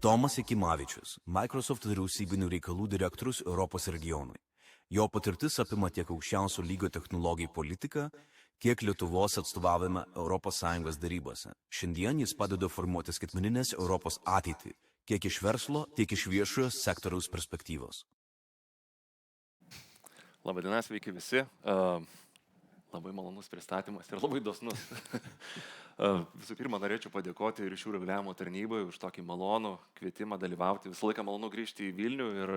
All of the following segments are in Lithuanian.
Tomas Jakimavičius, Microsoft vyriausybinių reikalų direktorius Europos regionui. Jo patirtis apima tiek aukščiausio lygio technologijų politiką, kiek Lietuvos atstovavime ES darybose. Šiandien jis padeda formuoti skaitmeninės Europos ateitį, tiek iš verslo, tiek iš viešojo sektoriaus perspektyvos. Labadiena, sveiki visi. Labai malonus pristatymas ir labai dosnus. Visų pirma, norėčiau padėkoti ryšių reguliavimo tarnybai už tokį malonų kvietimą dalyvauti. Visą laiką malonu grįžti į Vilnių ir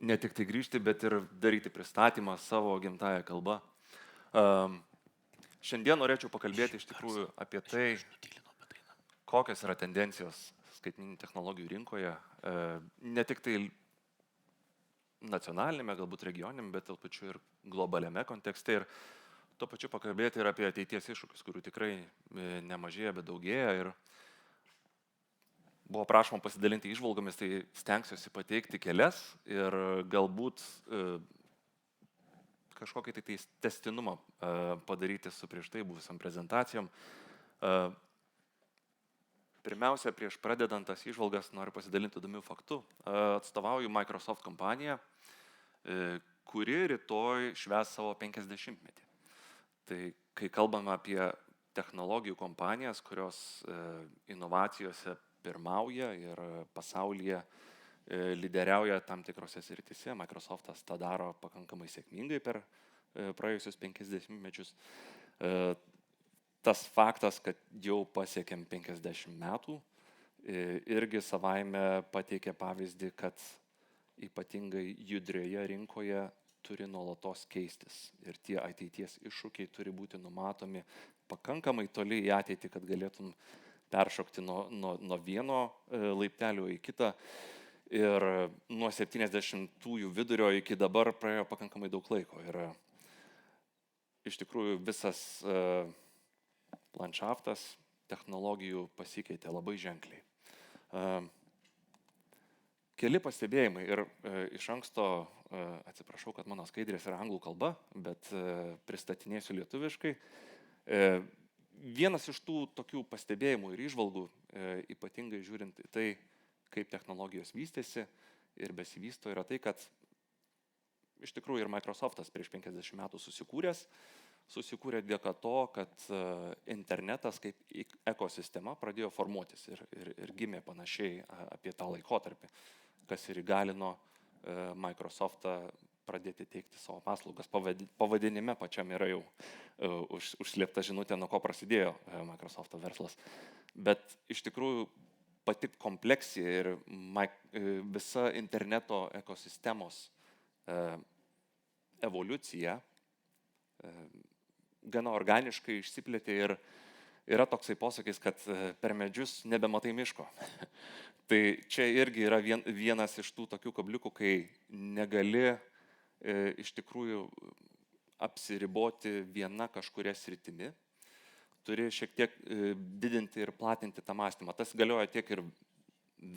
ne tik tai grįžti, bet ir daryti pristatymą savo gimtąją kalbą. Šiandien norėčiau pakalbėti iš tikrųjų apie tai, kokios yra tendencijos skaitmeninių technologijų rinkoje, ne tik tai nacionalinėme, galbūt regioniniame, bet tuo pačiu ir globaliame kontekste ir tuo pačiu pakalbėti ir apie ateities iššūkius, kurių tikrai nemažėja, bet daugėja ir buvo prašoma pasidalinti įžvalgomis, tai stengsiuosi pateikti kelias ir galbūt kažkokį tai testinumą padaryti su prieš tai buvusiam prezentacijom. Pirmiausia, prieš pradedant tas įžvalgas noriu pasidalinti įdomių faktų. Atstovauju Microsoft kompaniją, kuri rytoj švęs savo 50-metį. Tai kai kalbame apie technologijų kompanijas, kurios inovacijose pirmauja ir pasaulyje lyderiauja tam tikrose srityse, Microsoftas tą daro pakankamai sėkmingai per praėjusius 50 mečius. Tas faktas, kad jau pasiekėm 50 metų, irgi savaime pateikė pavyzdį, kad ypatingai judrioje rinkoje turi nuolatos keistis. Ir tie ateities iššūkiai turi būti numatomi pakankamai toli į ateitį, kad galėtum peršokti nuo vieno laiptelio į kitą. Ir nuo 70-ųjų vidurio iki dabar praėjo pakankamai daug laiko. Ir iš tikrųjų visas landšaftas technologijų pasikeitė labai ženkliai. Keli pastebėjimai ir iš anksto atsiprašau, kad mano skaidrės yra anglų kalba, bet pristatinėsiu lietuviškai. Vienas iš tų tokių pastebėjimų ir įžvalgų, ypatingai žiūrint į tai, kaip technologijos vystėsi ir besivysto, yra tai, kad iš tikrųjų ir Microsoftas prieš 50 metų susikūrė dėka to, kad internetas kaip ekosistema pradėjo formuotis ir gimė panašiai apie tą laikotarpį, kas ir įgalino Microsoftą pradėti teikti savo paslaugas. Pavadinime pačiam yra jau užslėpta žinutė, nuo ko prasidėjo Microsofto verslas. Bet iš tikrųjų pati kompleksija ir visa interneto ekosistemos evoliucija gana organiškai išsiplėtė ir yra toksai posakis, kad per medžius nebematai miško. Tai čia irgi yra vienas iš tų tokių kabliukų, kai negali iš tikrųjų apsiriboti viena kažkuria sritimi, turi šiek tiek didinti ir platinti tą mąstymą. Tas galioja tiek ir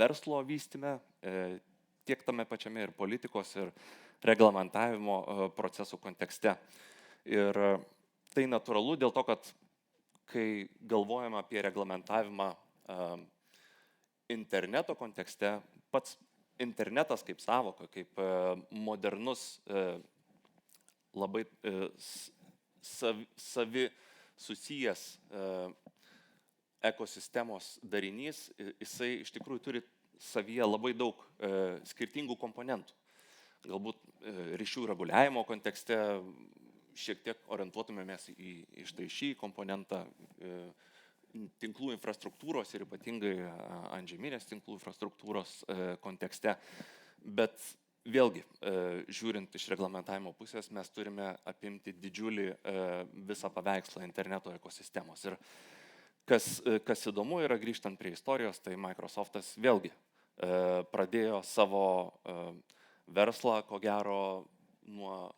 verslo vystyme, tiek tame pačiame ir politikos ir reglamentavimo procesų kontekste. Ir tai natūralu dėl to, kad kai galvojame apie reglamentavimą interneto kontekste, pats internetas kaip savoka, kaip modernus, labai savi susijęs ekosistemos darinys, jisai iš tikrųjų turi savyje labai daug skirtingų komponentų. Galbūt ryšių reguliavimo kontekste šiek tiek orientuotumėmės į štai šį komponentą tinklų infrastruktūros ir ypatingai antžeminės tinklų infrastruktūros kontekste. Bet vėlgi, žiūrint iš reglamentavimo pusės, mes turime apimti didžiulį visą paveikslą interneto ekosistemos. Ir kas įdomu yra, grįžtant prie istorijos, tai Microsoftas vėlgi pradėjo savo verslą, ko gero, nuo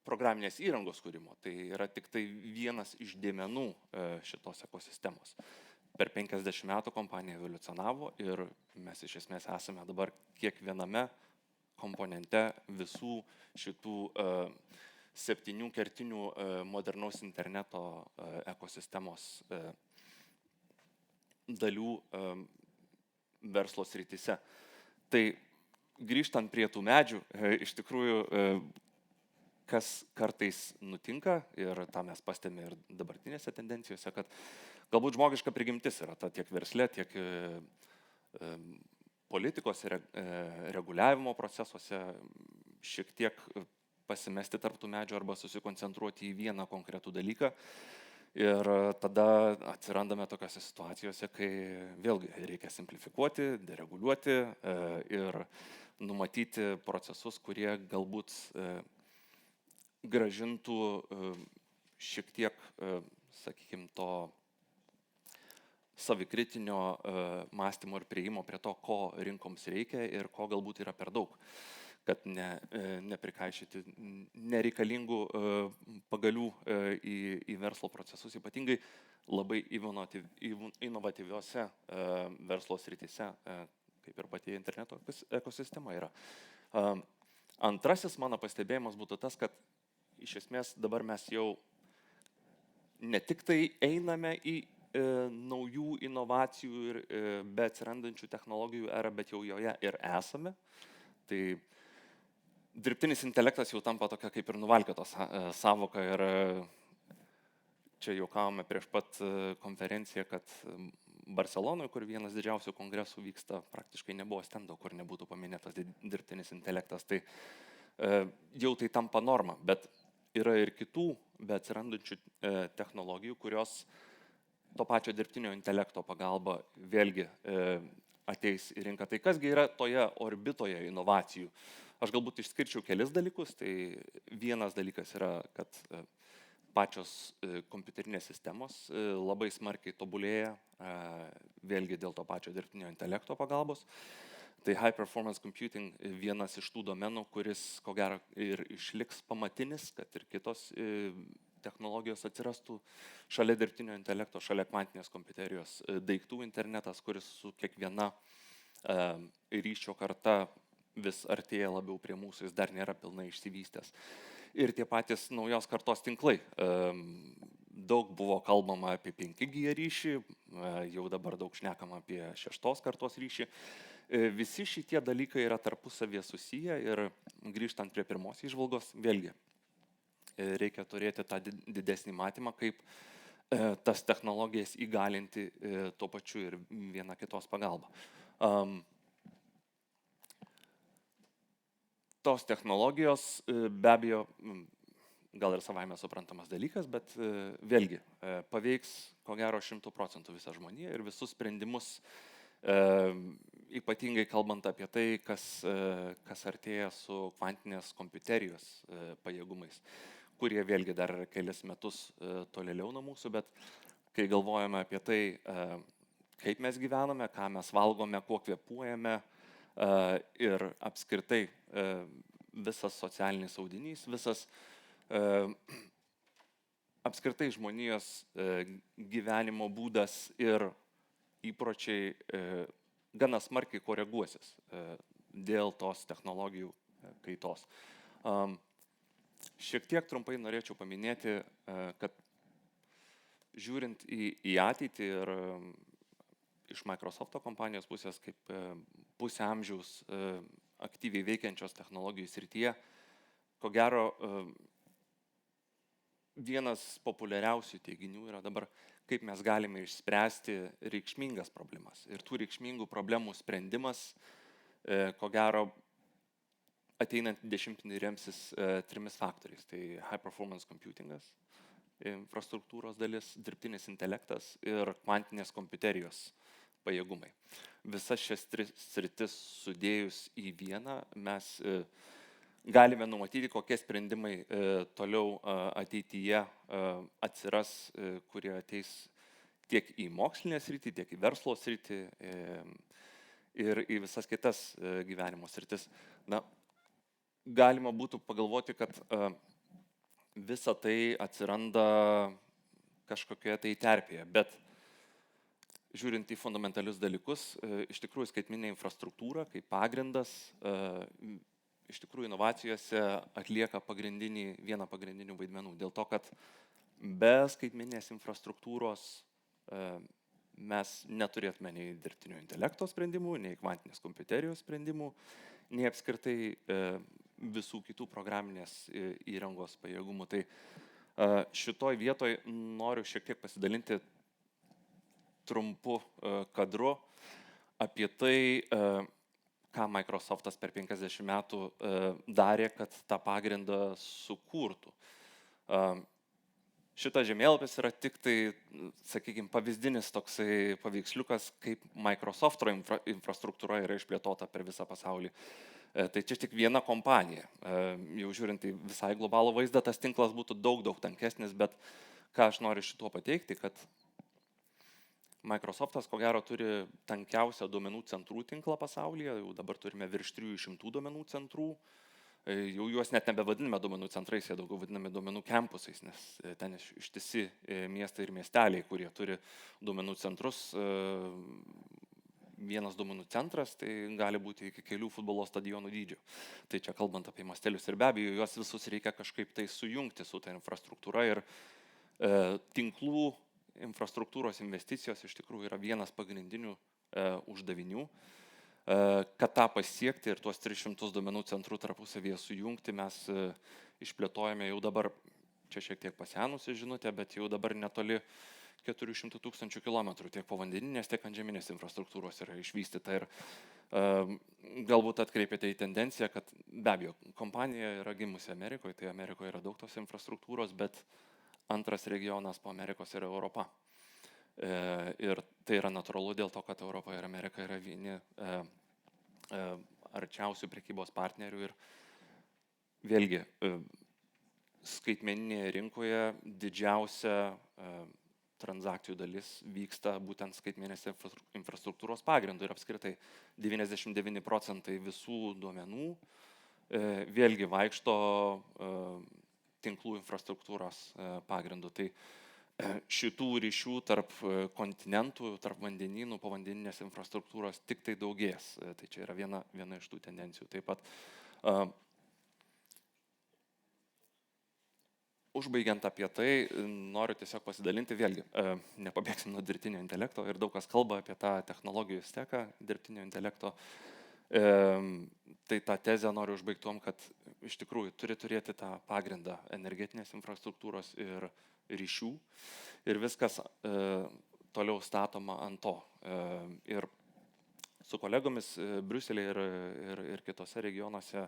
programinės įrangos kūrimo. Tai yra tik tai vienas iš dėmenų šitos ekosistemos. Per 50 metų kompanija evoliucionavo ir mes iš esmės esame dabar kiekviename komponente visų šitų 7 kertinių modernaus interneto ekosistemos dalių verslo srityse. Tai grįžtant prie tų medžių, iš tikrųjų, kas kartais nutinka, ir tą mes pastebime ir dabartinėse tendencijose, kad galbūt žmogiška prigimtis yra ta tiek versle, tiek politikos ir reguliavimo procesuose šiek tiek pasimesti tarp tų medžių arba susikoncentruoti į vieną konkretų dalyką. Ir tada atsirandame tokiose situacijose, kai vėlgi reikia simplifikuoti, dereguliuoti ir numatyti procesus, kurie galbūt grąžintų šiek tiek, sakykime, to savikritinio mąstymo ir prieimo prie to, ko rinkoms reikia ir ko galbūt yra per daug, kad neprikaišyti nereikalingų pagalių į verslo procesus, ypatingai labai inovatyviose verslo srityse, kaip ir pati interneto ekosistema yra. Antrasis mano pastebėjimas būtų tas, kad iš esmės dabar mes jau ne tik tai einame į naujų inovacijų ir be atsirandančių technologijų erą, bet jau joje ir esame. Tai dirbtinis intelektas jau tampa tokia kaip ir nuvalkiotos savoka ir čia juokavome prieš pat konferenciją, kad Barcelonoje, kur vienas didžiausių kongresų vyksta, praktiškai nebuvo stendo, kur nebūtų paminėtas dirbtinis intelektas. Tai jau tai tampa norma, bet yra ir kitų be atsirandančių technologijų, kurios to pačio dirbtinio intelekto pagalba vėlgi ateis į rinką. Tai kasgi yra toje orbitoje inovacijų? Aš galbūt išskirčiau kelis dalykus. Tai vienas dalykas yra, kad pačios kompiuterinės sistemos labai smarkiai tobulėja, vėlgi dėl to pačio dirbtinio intelekto pagalbos. Tai high performance computing vienas iš tų domenų, kuris ko gero ir išliks pamatinis, kad ir kitos technologijos atsirastų šalia dirbtinio intelekto, šalia kvantinės kompiuterijos, daiktų internetas, kuris su kiekviena ryšio karta vis artėja labiau prie mūsų, jis dar nėra pilnai išsivystęs. Ir tie patys naujos kartos tinklai. Daug buvo kalbama apie 5G ryšį, jau dabar daug šnekama apie 6 kartos ryšį. Visi šitie dalykai yra tarpusavėje susiję ir grįžtant prie pirmos įžvalgos, vėlgi reikia turėti tą didesnį matymą, kaip tas technologijas įgalinti tuo pačiu ir viena kitos pagalba. Tos technologijos be abejo, gal ir savaime suprantamas dalykas, bet vėlgi paveiks ko gero 100% visą žmoniją ir visus sprendimus, ypatingai kalbant apie tai, kas artėja su kvantinės kompiuterijos pajėgumais, kurie vėlgi dar kelias metus tolėliau nuo mūsų, bet kai galvojame apie tai, kaip mes gyvename, ką mes valgome, kuo kvėpuojame ir apskritai visas socialinis audinys, visas apskritai žmonijos gyvenimo būdas ir įpročiai gana smarkiai koreguosis dėl tos technologijų kaitos. Šiek tiek trumpai norėčiau paminėti, kad žiūrint į ateitį ir iš Microsofto kompanijos pusės kaip pusę amžiaus aktyviai veikiančios technologijų srityje, ko gero vienas populiariausių teiginių yra dabar, kaip mes galime išspręsti reikšmingas problemas. Ir tų reikšmingų problemų sprendimas, ko gero, ateinant dešimtmetį remsis 3 faktoriais. Tai high performance computingas, infrastruktūros dalis, dirbtinis intelektas ir kvantinės kompiuterijos pajėgumai. Visas šias 3 sritis sudėjus į vieną, mes galime numatyti, kokie sprendimai toliau ateityje atsiras, kurie ateis tiek į mokslinę sritį, tiek į verslo sritį ir į visas kitas gyvenimo sritis. Na, galima būtų pagalvoti, kad visa tai atsiranda kažkokioje tai terpėje, bet žiūrint į fundamentalius dalykus, iš tikrųjų skaitmeninė infrastruktūra kaip pagrindas, iš tikrųjų inovacijose atlieka vieną pagrindinių vaidmenų. Dėl to, kad be skaitmeninės infrastruktūros mes neturėtume nei dirbtinio intelekto sprendimų, nei kvantinės kompiuterijos sprendimų, nei apskritai visų kitų programinės įrangos pajėgumų. Tai šitoj vietoj noriu šiek tiek pasidalinti trumpu kadru apie tai, ką Microsoftas per 50 metų darė, kad tą pagrindą sukurtų. Šitas žemėlapis yra tik tai, sakykime, pavyzdinis toksai paveiksliukas, kaip Microsofto infrastruktūra yra išplėtota per visą pasaulį. Tai čia tik viena kompanija. Jau žiūrint į visai globalų vaizdą, tas tinklas būtų daug tankesnis, bet ką aš noriu šituo pateikti, kad Microsoftas, ko gero, turi tankiausią duomenų centrų tinklą pasaulyje, jau dabar turime virš 300 duomenų centrų, jau juos net nebevadiname duomenų centrais, jie daugiau vadinami duomenų kampusais, nes ten ištisi miestai ir miesteliai, kurie turi duomenų centrus. Vienas duomenų centras, tai gali būti iki kelių futbolo stadionų dydžio. Tai čia kalbant apie mastelius ir be abejo, juos visus reikia kažkaip tai sujungti su ta infrastruktūra ir tinklų infrastruktūros investicijos iš tikrųjų yra vienas pagrindinių uždavinių. Kad tą pasiekti ir tuos 300 duomenų centrų tarpusavyje sujungti, mes išplėtojame jau dabar, čia šiek tiek pasenusi žinutė, bet jau dabar netoli 400 000 kilometrų tiek povandeninės, tiek antžeminės infrastruktūros yra išvystyta. Ir galbūt atkreipėte į tendenciją, kad be abejo, kompanija yra gimusi Amerikoje, tai Amerikoje yra daug tos infrastruktūros, bet antras regionas po Amerikos yra Europa. Ir tai yra natūralu dėl to, kad Europa ir Amerika yra vieni arčiausių prekybos partnerių ir vėlgi skaitmeninėje rinkoje didžiausia transakcijų dalis vyksta būtent skaitmeninės infrastruktūros pagrindu ir apskritai 99% visų duomenų vėlgi vaikšto tinklų infrastruktūros pagrindu. Tai šitų ryšių tarp kontinentų, tarp vandenynų, povandeninės infrastruktūros tik tai daugės. Tai čia yra viena iš tų tendencijų. Taip pat užbaigiant apie tai, noriu tiesiog pasidalinti vėlgi, nepabėgsim nuo dirbtinio intelekto ir daug kas kalba apie tą technologijų steką dirbtinio intelekto. Tai tą tezę noriu užbaigti tom, kad iš tikrųjų turi turėti tą pagrindą energetinės infrastruktūros ir ryšių ir viskas toliau statoma ant to. Ir su kolegomis Briuselėje ir kitose regionuose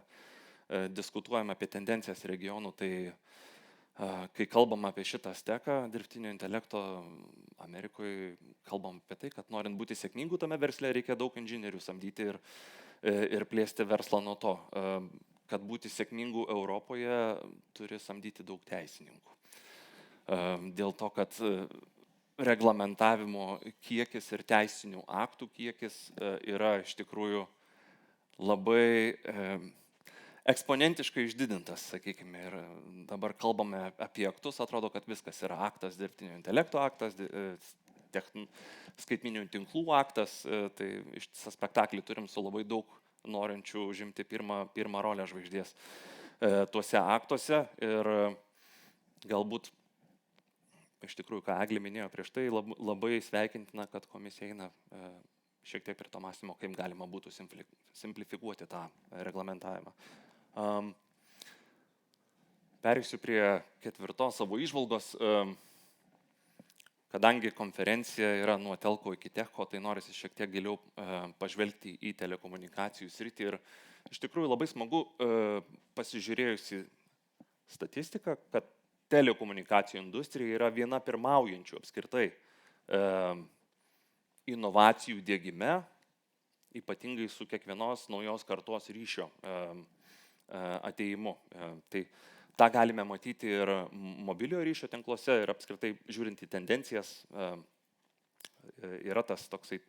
diskutuojame apie tendencijas regionų, tai kai kalbam apie šitą steką dirbtinio intelekto, Amerikoje kalbam apie tai, kad norint būti sėkmingų tame versle, reikia daug inžinierių samdyti ir plėsti verslą nuo to. Kad būti sėkmingų Europoje, turi samdyti daug teisininkų. Dėl to, kad reglamentavimo kiekis ir teisinių aktų kiekis yra iš tikrųjų labai eksponentiškai išdidintas, sakykime, ir dabar kalbame apie aktus, atrodo, kad viskas yra aktas, dirbtinio intelekto aktas, skaitmeninių tinklų aktas, tai ištisą spektaklį turim su labai daug norinčių užimti pirmą rolę žvaigždės tuose aktuose ir galbūt iš tikrųjų, ką Eglė minėjo prieš tai, labai sveikintina, kad komisija eina šiek tiek prie to mąstymo, kaip galima būtų simplifikuoti tą reglamentavimą. Perėsiu prie 4 savo įžvalgos. Kadangi konferencija yra nuo telko iki techo, tai norisi šiek tiek giliau pažvelgti į telekomunikacijų sritį. Ir iš tikrųjų labai smagu pasižiūrėjusi statistiką, kad telekomunikacijų industrija yra viena pirmaujančių apskritai inovacijų diegime, ypatingai su kiekvienos naujos kartos ryšio atėjimu. Tai tą galime matyti ir mobiliojo ryšio tinkluose ir apskritai žiūrint į tendencijas, yra tas toksai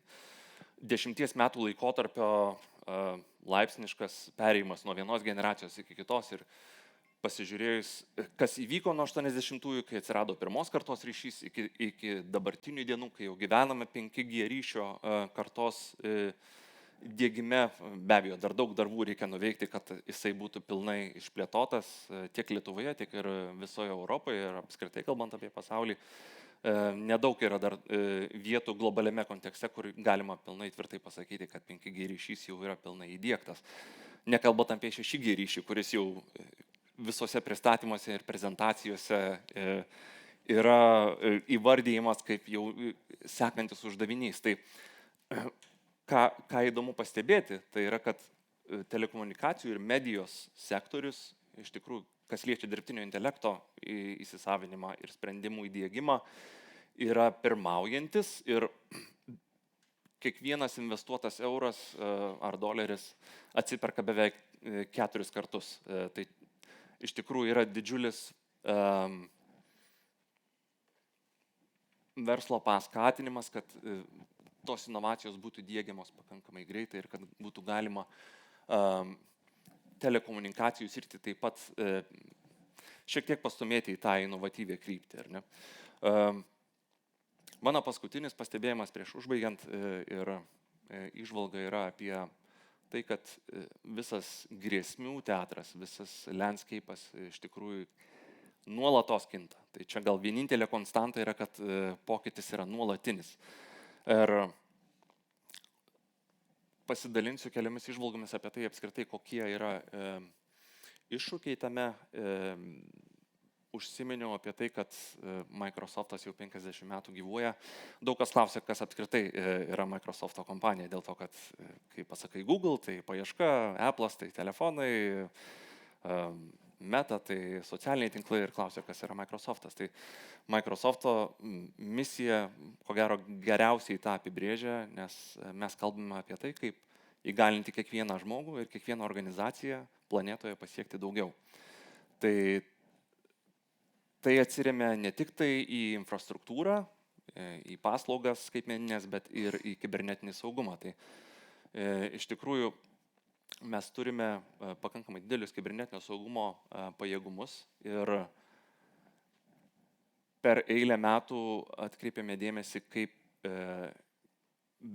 10 metų laikotarpio laipsniškas perėjimas nuo vienos generacijos iki kitos ir pasižiūrėjus, kas įvyko nuo 80-ųjų, kai atsirado pirmos kartos ryšys, iki dabartinių dienų, kai jau gyvename 5G ryšio kartos diegime, be abejo, dar daug darbų reikia nuveikti, kad jisai būtų pilnai išplėtotas tiek Lietuvoje, tiek ir visoje Europoje ir apskritai kalbant apie pasaulį. Nedaug yra dar vietų globaliame kontekste, kur galima pilnai tvirtai pasakyti, kad 5G ryšys jau yra pilnai įdėktas. Nekalbant apie 6G ryšį, kuris jau visose pristatymuose ir prezentacijose yra įvardyjimas kaip jau sekantis uždavinys. Tai ką įdomu pastebėti, tai yra, kad telekomunikacijų ir medijos sektorius, iš tikrųjų, kas liečia dirbtinio intelekto įsisavinimą ir sprendimų įdėgymą, yra pirmaujantis ir kiekvienas investuotas euras ar doleris atsiperka beveik 4 kartus. Tai iš tikrųjų yra didžiulis verslo paskatinimas, kad tos inovacijos būtų diegiamos pakankamai greitai ir kad būtų galima telekomunikacijų sritį taip pat šiek tiek pastumėti į tą inovatyvę kryptį. Ar ne? Mano paskutinis pastebėjimas prieš užbaigiant ir įžvalga yra apie tai, kad visas grėsmių teatras, visas landscape'as iš tikrųjų nuolatos kinta. Tai čia gal vienintelė konstanta yra, kad pokytis yra nuolatinis. Ir pasidalinsiu keliomis įžvalgomis apie tai apskritai, kokie yra iššūkiai tame. Užsiminiau apie tai, kad Microsoftas jau 50 metų gyvuoja. Daug kas klausia, kas apskritai yra Microsofto kompanija, dėl to, kad kai pasakai Google, tai paieška, Apple'as, tai telefonai, Meta, tai socialiniai tinklai ir klausia, kas yra Microsoftas. Tai Microsofto misija, ko gero, geriausiai tą apibrėžia, nes mes kalbame apie tai, kaip įgalinti kiekvieną žmogų ir kiekvieną organizaciją planetoje pasiekti daugiau. Tai atsiremia ne tik tai į infrastruktūrą, į paslaugas skaitmeninės, bet ir į kibernetinį saugumą. Tai iš tikrųjų mes turime pakankamai didelius kibernetinio saugumo pajėgumus ir per eilę metų atkreipėme dėmesį, kaip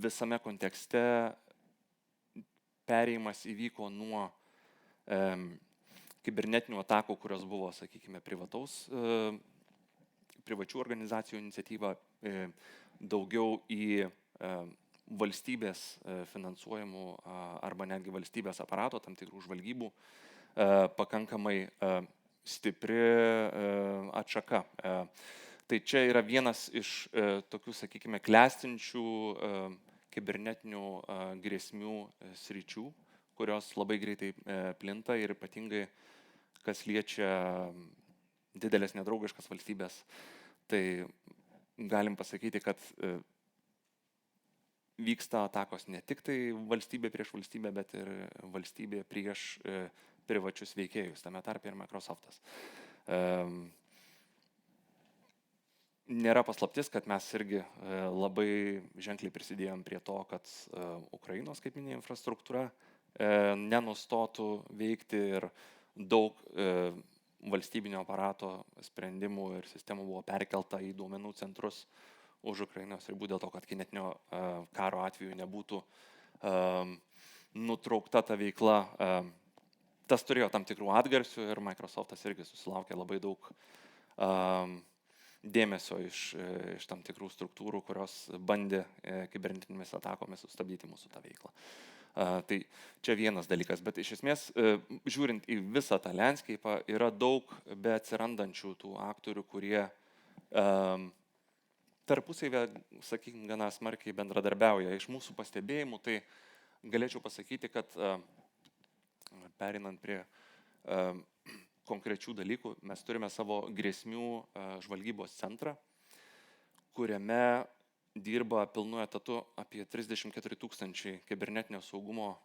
visame kontekste perėjimas įvyko nuo kibernetinių atakų, kurios buvo, sakykime, privačių organizacijų iniciatyva, daugiau į valstybės finansuojamų arba netgi valstybės aparato, tam tikrų žvalgybų, pakankamai stipri atšaka. Tai čia yra vienas iš tokių, sakykime, klestinčių kibernetinių grėsmių sričių, kurios labai greitai plinta ir ypatingai, kas liečia didelės nedraugiškas valstybės, tai galim pasakyti, kad vyksta atakos ne tik tai valstybė prieš valstybę, bet ir valstybė prieš privačius veikėjus, tame tarpe ir Microsoftas. Nėra paslaptis, kad mes irgi labai ženkliai prisidėjom prie to, kad Ukrainos skaitmeninė infrastruktūra nenustotų veikti ir daug valstybinio aparato sprendimų ir sistemų buvo perkelta į duomenų centrus už Ukrainos ribų, dėl to, kad kinetinio karo atveju nebūtų nutraukta ta veikla. Tas turėjo tam tikrų atgarsių ir Microsoftas irgi susilaukė labai daug dėmesio iš tam tikrų struktūrų, kurios bandė kibernetinėmis atakomis sustabdyti mūsų tą veiklą. Tai čia vienas dalykas, bet iš esmės, žiūrint į visą tą landscape'ą, yra daug be atsirandančių tų aktorių, kurie tarpusavę, sakykime, gana smarkiai bendradarbiauja. Iš mūsų pastebėjimų, tai galėčiau pasakyti, kad perinant prie konkrečių dalykų, mes turime savo grėsmių žvalgybos centrą, kuriame dirba pilnu etatu apie 34 000 kibernetinio saugumo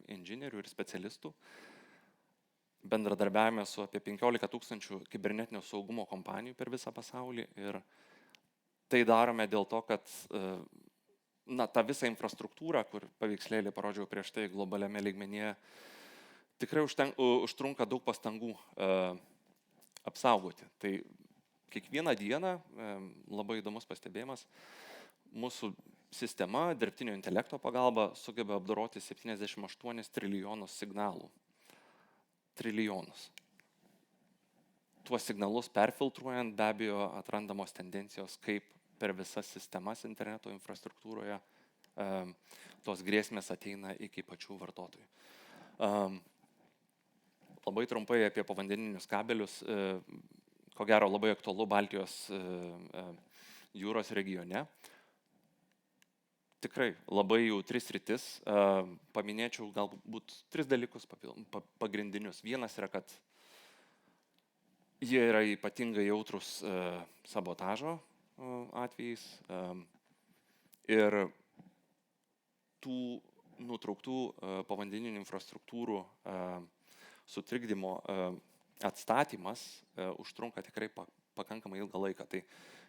inžinierių ir specialistų. Bendradarbiavime su apie 15 000 kibernetinio saugumo kompanijų per visą pasaulį ir tai darome dėl to, kad ta visa infrastruktūra, kur paveikslėlį parodžiau prieš tai globaliame lygmenyje, tikrai užtrunka daug pastangų apsaugoti. Tai kiekvieną dieną, labai įdomus pastebėjimas, mūsų sistema dirbtinio intelekto pagalba sugeba apdoroti 78 trilijonus signalų. Trilijonus. tuos signalus perfiltruojant be abejo atrandamos tendencijos, kaip per visas sistemas interneto infrastruktūroje tos grėsmės ateina iki pačių vartotojų. Labai trumpai apie povandeninius kabelius, ko gero labai aktualu Baltijos jūros regione. Tikrai labai jautri sritis. Paminėčiau galbūt 3 dalykus pagrindinius. Vienas yra, kad jie yra ypatingai jautrus sabotažo atvejais ir tų nutrauktų povandeninių infrastruktūrų sutrikdymo atstatymas užtrunka tikrai pakankamai ilgą laiką. Tai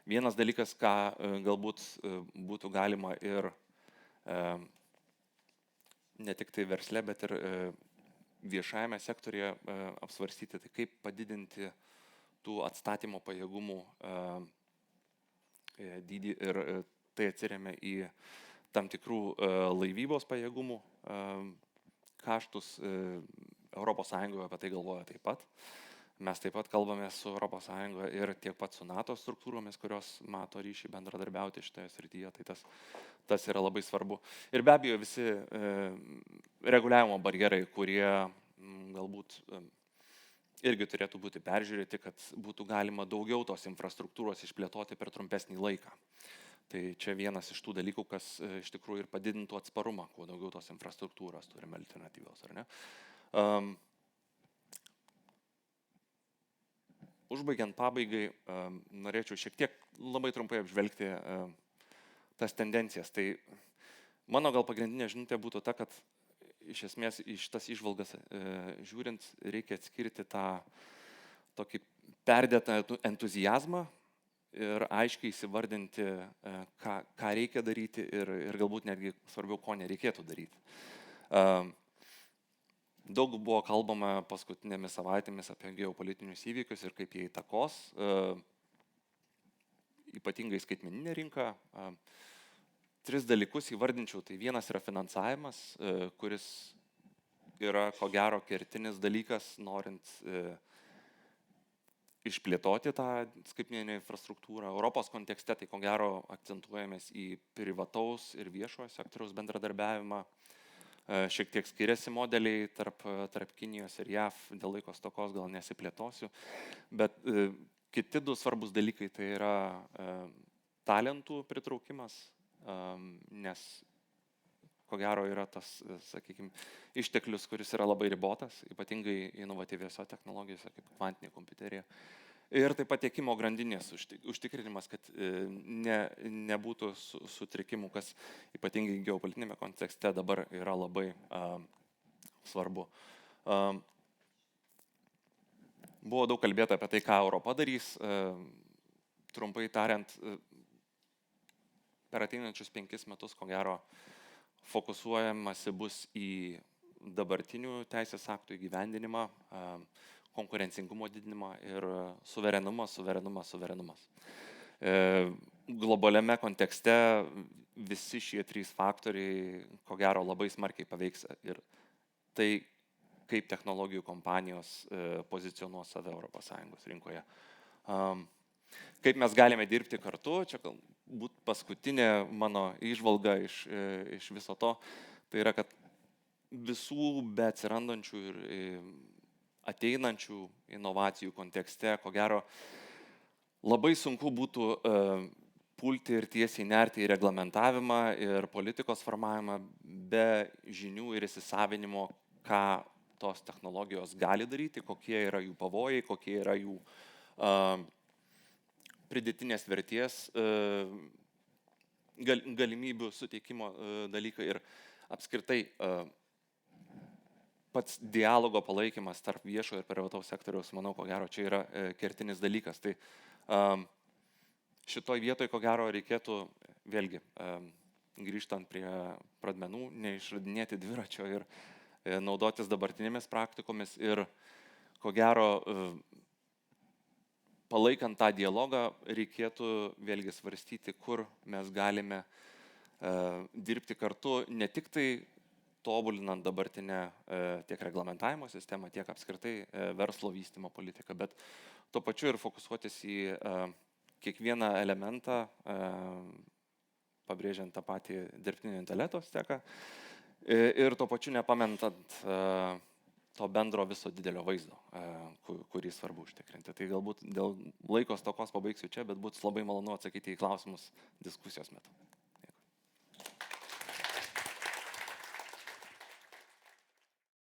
vienas dalykas, ką galbūt būtų galima ir ne tik tai versle, bet ir viešajame sektorėje apsvarstyti, tai kaip padidinti tų atstatymo pajėgumų dydį ir tai atsiremia į tam tikrų laivybos pajėgumų kaštus. ES apie tai galvoja taip pat. Mes taip pat kalbame su ES ir tiek pat su NATO struktūromis, kurios mato ryšį bendradarbiauti šitoje srityje. Tai tas yra labai svarbu. Ir be abejo visi reguliavimo barjerai, kurie galbūt irgi turėtų būti peržiūrėti, kad būtų galima daugiau tos infrastruktūros išplėtoti per trumpesnį laiką. Tai čia vienas iš tų dalykų, kas iš tikrųjų ir padidintų atsparumą, kuo daugiau tos infrastruktūros turime alternatyvios, ar ne? Užbaigiant pabaigai, norėčiau šiek tiek labai trumpai apžvelgti tas tendencijas. Tai mano gal pagrindinė žinutė būtų ta, kad iš esmės iš tas įžvalgas žiūrint reikia atskirti tą tokį perdėtą entuziazmą ir aiškiai įsivardinti, ką reikia daryti ir galbūt netgi svarbiau, ko nereikėtų daryti. Daug buvo kalbama paskutinėmis savaitėmis apie geopolitinius įvykius ir kaip jie įtakos, ypatingai skaitmeninė rinka. 3 dalykus įvardinčiau. Tai vienas yra finansavimas, kuris yra ko gero kertinis dalykas, norint išplėtoti tą skaitmeninę infrastruktūrą. Europos kontekste tai ko gero akcentuojamės į privataus ir viešojo sektoriaus bendradarbiavimą. Šiek tiek skiriasi modeliai tarp Kinijos ir JAV, dėl laiko stokos gal nesiplėtosiu. Bet kiti 2 svarbus dalykai tai yra talentų pritraukimas, nes ko gero yra tas, sakykime, išteklius, kuris yra labai ribotas, ypatingai inovatyviose technologijose kaip kvantinė kompiuterija. Ir taip pat tiekimo grandinės užtikrinimas, kad nebūtų sutrikimų, kas ypatingai geopolitinėme kontekste dabar yra labai svarbu. Buvo daug kalbėta apie tai, ką Europa darys. Trumpai tariant, per ateinančius 5 metus, ko gero, fokusuojamasi bus į dabartinių teisės aktų įgyvendinimą, konkurencingumo didinimą ir suverenumas. Globaliame kontekste visi šie 3 faktoriai, ko gero, labai smarkiai paveiks ir tai, kaip technologijų kompanijos pozicionuos save ES rinkoje. Kaip mes galime dirbti kartu, čia galbūt paskutinė mano įžvalga iš viso to, tai yra, kad visų beatsirandančių ir ateinančių inovacijų kontekste, ko gero, labai sunku būtų pulti ir tiesiai nerti į reglamentavimą ir politikos formavimą be žinių ir įsisavinimo, ką tos technologijos gali daryti, kokie yra jų pavojai, kokie yra jų pridėtinės vertės galimybių suteikimo dalykai ir apskritai pats dialogo palaikymas tarp viešo ir privataus sektoriaus, manau, ko gero, čia yra kertinis dalykas. Tai šitoj vietoj, ko gero, reikėtų vėlgi grįžtant prie pradmenų, neišradinėti dviračio ir naudotis dabartinėmis praktikomis ir, ko gero, palaikant tą dialogą, reikėtų vėlgi svarstyti, kur mes galime dirbti kartu, ne tik tai tobulinant dabartinę tiek reglamentavimo sistemą, tiek apskritai verslo vystymo politiką, bet tuo pačiu ir fokusuotis į kiekvieną elementą, pabrėžiant tą patį dirbtinio intelekto steką ir tuo pačiu nepamentant to bendro viso didelio vaizdo, kurį svarbu užtikrinti. Tai galbūt dėl laiko stokos pabaigsiu čia, bet būtų labai malonu atsakyti į klausimus diskusijos metu.